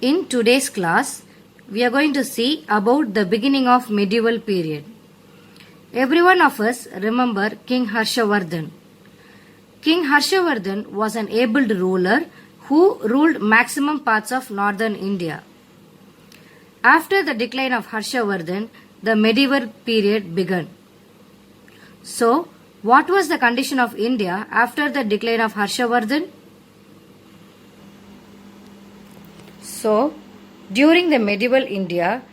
In today's class, we are going to see about the beginning of medieval period. Every one of us remember King Harshavardhan. King Harshavardhan was an able ruler who ruled maximum parts of northern India. After the decline of Harshavardhan, the medieval period began. So, what was the condition of India after the decline of Harshavardhan? So, during the medieval India,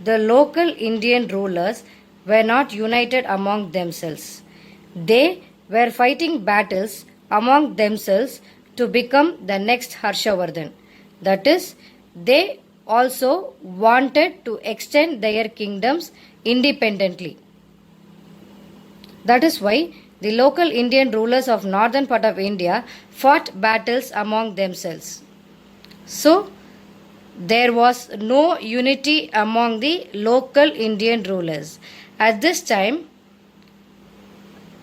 the local Indian rulers were not united among themselves. They were fighting battles among themselves to become the next Harshavardhan. That is, they also wanted to extend their kingdoms independently. That is why the local Indian rulers of northern part of India fought battles among themselves. So, there was no unity among the local Indian rulers. At this time,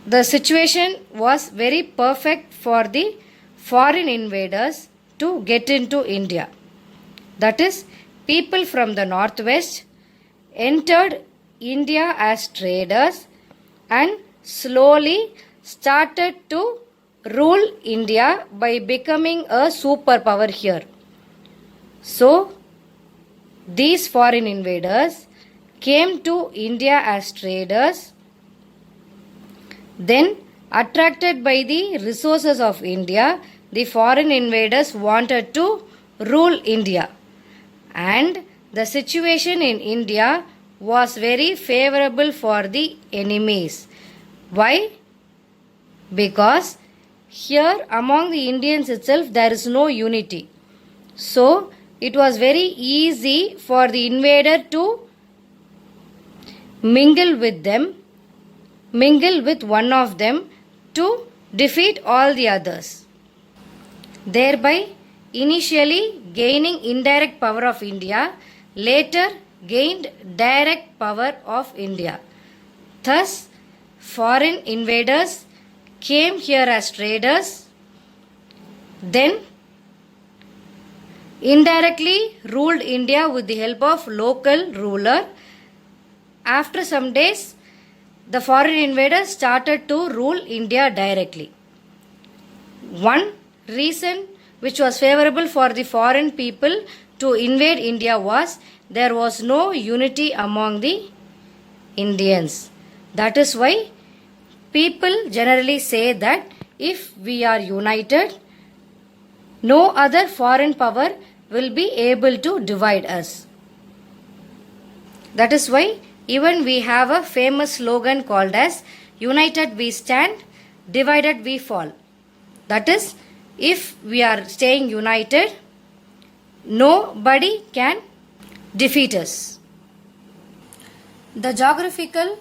the situation was very perfect for the foreign invaders to get into India. That is, people from the northwest entered India as traders and slowly started to rule India by becoming a superpower here. So, these foreign invaders came to India as traders, then attracted by the resources of India, the foreign invaders wanted to rule India. And the situation in India was very favorable for the enemies. Why? Because here among the Indians itself there is no unity. So, it was very easy for the invader to mingle with one of them to defeat all the others, thereby initially gaining indirect power of India, later gained direct power of India. Thus, foreign invaders came here as traders, then indirectly ruled India with the help of local ruler. After some days, the foreign invaders started to rule India directly. One reason which was favorable for the foreign people to invade India was there was no unity among the Indians. That is why people generally say that if we are united, no other foreign power will be able to divide us. That is why even we have a famous slogan called as United we stand, divided we fall. That is, if we are staying united, nobody can defeat us. The geographical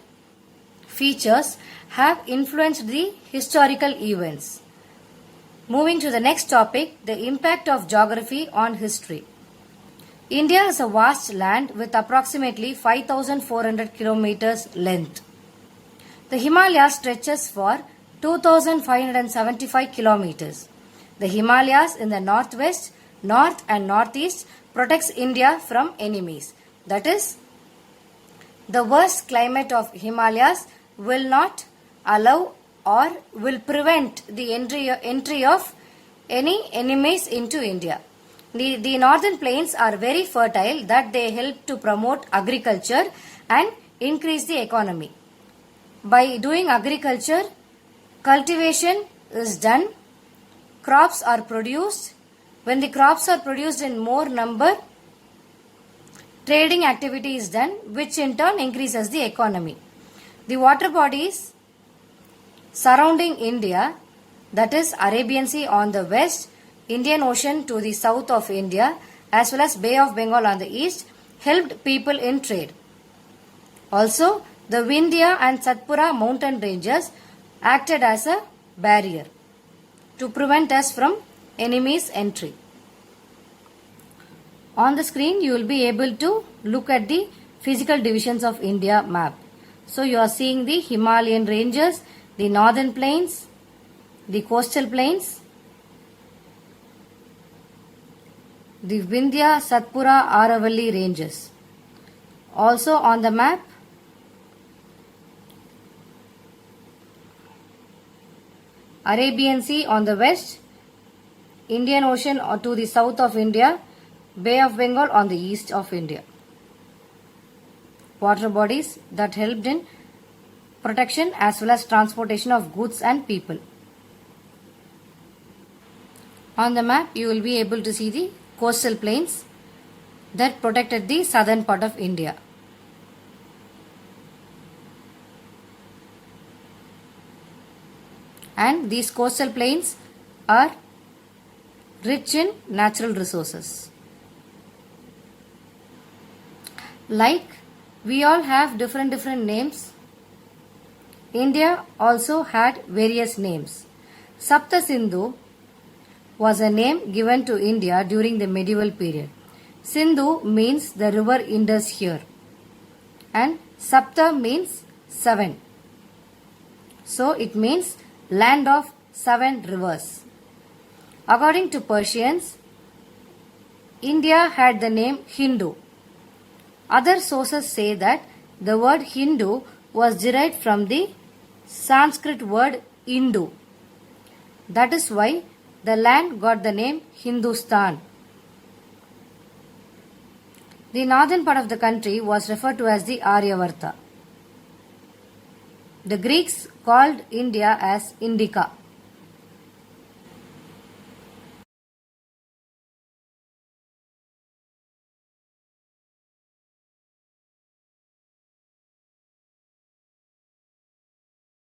features have influenced the historical events. Moving to the next topic, the impact of geography on history. India is a vast land with approximately 5,400 kilometers length. The Himalayas stretches for 2,575 kilometers. The Himalayas in the northwest, north and northeast protects India from enemies. That is, the worst climate of Himalayas will not allow or will prevent the entry of any enemies into India. The northern plains are very fertile that they help to promote agriculture and increase the economy. By doing agriculture, cultivation is done, crops are produced. When the crops are produced in more number, trading activity is done, which in turn increases the economy. The water bodies surrounding India, that is Arabian Sea on the west, Indian Ocean to the south of India, as well as Bay of Bengal on the east, helped people in trade. Also, the Vindhya and Satpura mountain ranges acted as a barrier to prevent us from enemies' entry. On the screen, you will be able to look at the physical divisions of India map. So, you are seeing the Himalayan ranges, the northern plains, the coastal plains, the Vindhya Satpura Aravalli ranges. Also on the map, Arabian Sea on the west, Indian Ocean to the south of India, Bay of Bengal on the east of India. Water bodies that helped in protection as well as transportation of goods and people. On the map, you will be able to see the coastal plains that protected the southern part of India. And these coastal plains are rich in natural resources. Like we all have different names, India also had various names. Sapta Sindhu was a name given to India during the medieval period. Sindhu means the river Indus here, and Sapta means 7. So it means land of 7 rivers. According to Persians, India had the name Hindu. Other sources say that the word Hindu was derived from the Sanskrit word Indu. That is why the land got the name Hindustan. The northern part of the country was referred to as the Aryavarta. The Greeks called India as Indica.